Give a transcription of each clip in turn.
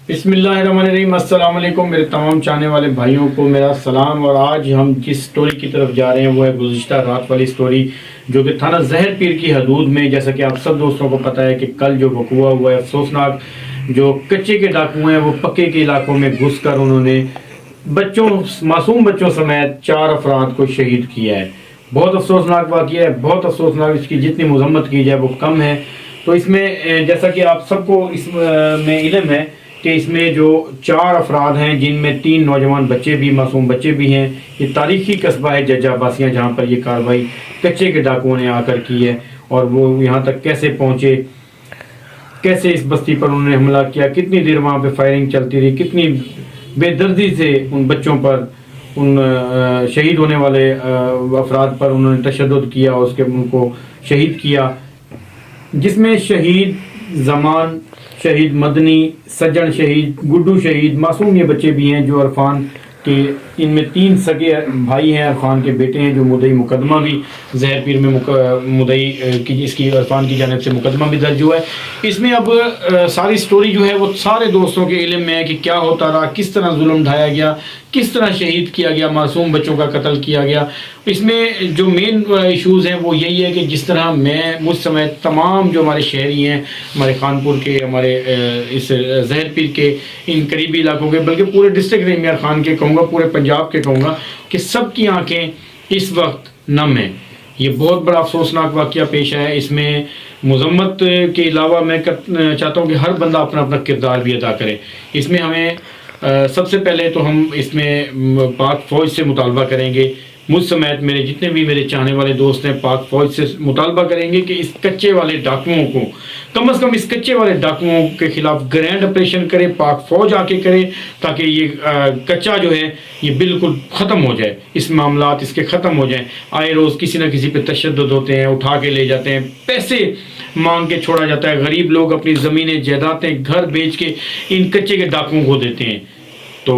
بسم اللہ الرحمن الرحیم۔ السلام علیکم میرے تمام چاہنے والے بھائیوں کو میرا سلام۔ اور آج ہم جس سٹوری کی طرف جا رہے ہیں وہ ہے گزشتہ رات والی سٹوری، جو کہ تھانہ زہر پیر کی حدود میں، جیسا کہ آپ سب دوستوں کو پتہ ہے کہ کل جو وقوع ہوا ہے افسوسناک، جو کچے کے ڈاکو ہیں وہ پکے کے علاقوں میں گھس کر انہوں نے معصوم بچوں سمیت 4 افراد کو شہید کیا ہے۔ بہت افسوسناک واقعہ ہے، بہت افسوسناک، اس کی جتنی مذمت کی جائے وہ کم ہے۔ تو اس میں جیسا کہ آپ سب کو اس میں علم ہے کہ اس میں جو 4 افراد ہیں، جن میں 3 نوجوان بچے بھی، معصوم بچے بھی ہیں۔ یہ تاریخی قصبہ ہے ججہ عباسیہ، جہاں پر یہ کارروائی کچے کے ڈاکوؤں نے آ کر کی ہے، اور وہ یہاں تک کیسے پہنچے، کیسے اس بستی پر انہوں نے حملہ کیا، کتنی دیر وہاں پہ فائرنگ چلتی رہی، کتنی بے دردی سے ان بچوں پر، ان شہید ہونے والے افراد پر انہوں نے تشدد کیا اور ان کو شہید کیا، جس میں شہید زمان، شہید مدنی، سجن شہید، گڈو شہید، معصوم یہ بچے بھی ہیں جو عرفان کے، ان میں 3 سگے بھائی ہیں، عرفان کے بیٹے ہیں، جو مدعی مقدمہ بھی زہر پیر میں مدعی کی، اس کی عرفان کی جانب سے مقدمہ بھی درج ہوا ہے۔ اس میں اب ساری سٹوری جو ہے وہ سارے دوستوں کے علم میں ہے کہ کیا ہوتا رہا، کس طرح ظلم ڈھایا گیا، کس طرح شہید کیا گیا، معصوم بچوں کا قتل کیا گیا۔ اس میں جو مین ایشوز ہیں وہ یہی ہے کہ جس طرح مجھ سمیت تمام جو ہمارے شہری ہیں، ہمارے خانپور کے، ہمارے اس زہر پیر کے ان قریبی علاقوں کے، بلکہ پورے ڈسٹرکٹ ریمیر خان کے کہوں گا، پورے پنجاب کے کہوں گا، کہ سب کی آنکھیں اس وقت نم ہیں۔ یہ بہت بڑا افسوسناک واقعہ پیش ہے۔ اس میں مذمت کے علاوہ میں چاہتا ہوں کہ ہر بندہ اپنا اپنا کردار بھی ادا کرے۔ اس میں ہمیں سب سے پہلے تو ہم اس میں پاک فوج سے مطالبہ کریں گے، مجھ سمیت میرے جتنے بھی میرے چاہنے والے دوست ہیں، پاک فوج سے مطالبہ کریں گے کہ اس کچے والے ڈاکوؤں کو، کم از کم اس کچے والے ڈاکوؤں کے خلاف گرینڈ آپریشن کرے، پاک فوج آ کے کرے، تاکہ یہ کچا جو ہے یہ بالکل ختم ہو جائے، اس معاملات اس کے ختم ہو جائیں۔ آئے روز کسی نہ کسی پہ تشدد ہوتے ہیں، اٹھا کے لے جاتے ہیں، پیسے مانگ کے چھوڑا جاتا ہے، غریب لوگ اپنی زمینیں جائیدادیں گھر بیچ کے ان کچے کے ڈاکوؤں کو دیتے ہیں۔ تو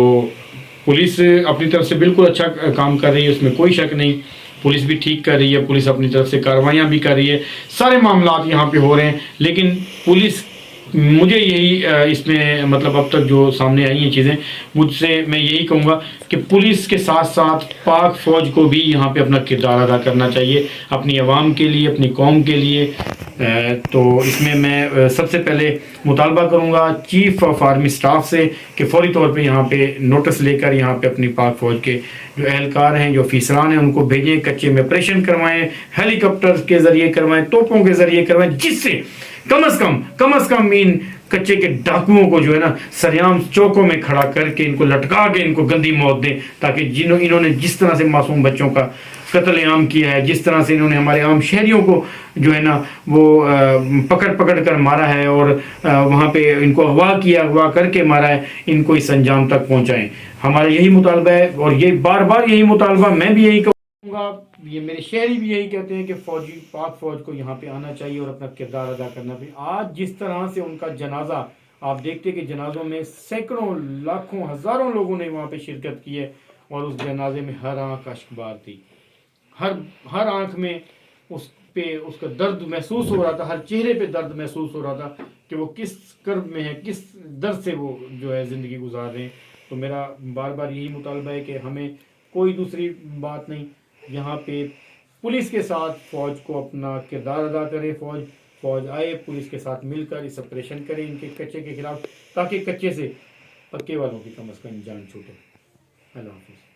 پولیس اپنی طرف سے بالکل اچھا کام کر رہی ہے، اس میں کوئی شک نہیں، پولیس بھی ٹھیک کر رہی ہے، پولیس اپنی طرف سے کاروائیاں بھی کر رہی ہے، سارے معاملات یہاں پہ ہو رہے ہیں۔ لیکن پولیس، مجھے یہی اس میں مطلب اب تک جو سامنے آئی ہیں چیزیں، مجھ سے میں یہی کہوں گا کہ پولیس کے ساتھ ساتھ پاک فوج کو بھی یہاں پہ اپنا کردار ادا کرنا چاہیے، اپنی عوام کے لیے، اپنی قوم کے لیے۔ تو اس میں سب سے پہلے مطالبہ کروں گا چیف آف آرمی سٹاف سے کہ فوری طور پہ یہاں پہ نوٹس لے کر یہاں پہ اپنی پاک فوج کے جو اہلکار ہیں، جو افسران ہیں، ان کو بھیجیں، کچے میں آپریشن کروائیں، ہیلی کاپٹر کے ذریعے کروائیں، توپوں کے ذریعے کروائیں، جس سے کم از کم ان کچے کے ڈاکوؤں کو جو ہے نا سریام چوکوں میں کھڑا کر کے، ان کو لٹکا کے ان کو گندی موت دیں، تاکہ انہوں نے جس طرح سے معصوم بچوں کا قتل عام کیا ہے، جس طرح سے انہوں نے ہمارے عام شہریوں کو جو ہے نا وہ پکڑ کر مارا ہے، اور وہاں پہ ان کو اغوا کر کے مارا ہے، ان کو اس انجام تک پہنچائیں۔ ہمارا یہی مطالبہ ہے، اور یہ بار بار یہی مطالبہ، میں بھی یہی کہوں گا، یہ میرے شہری بھی یہی کہتے ہیں کہ پاک فوج کو یہاں پہ آنا چاہیے اور اپنا کردار ادا کرنا چاہیے۔ آج جس طرح سے ان کا جنازہ، آپ دیکھتے کہ جنازوں میں سینکڑوں، لاکھوں، ہزاروں لوگوں نے وہاں پہ شرکت کی ہے، اور اس جنازے میں ہر آنکھ اشکبار تھی، ہر آنکھ میں اس کا درد محسوس ہو رہا تھا، ہر چہرے پہ درد محسوس ہو رہا تھا کہ وہ کس کرب میں ہے، کس درد سے وہ جو ہے زندگی گزار رہے ہیں۔ تو میرا بار بار یہی مطالبہ ہے کہ ہمیں کوئی دوسری بات نہیں، یہاں پہ پولیس کے ساتھ فوج کو اپنا کردار ادا کرے، فوج آئے، پولیس کے ساتھ مل کر اس آپریشن کرے ان کے کچے کے خلاف، تاکہ کچے سے پکے والوں کی کم از کم جان چھوٹے۔ اللہ حافظ۔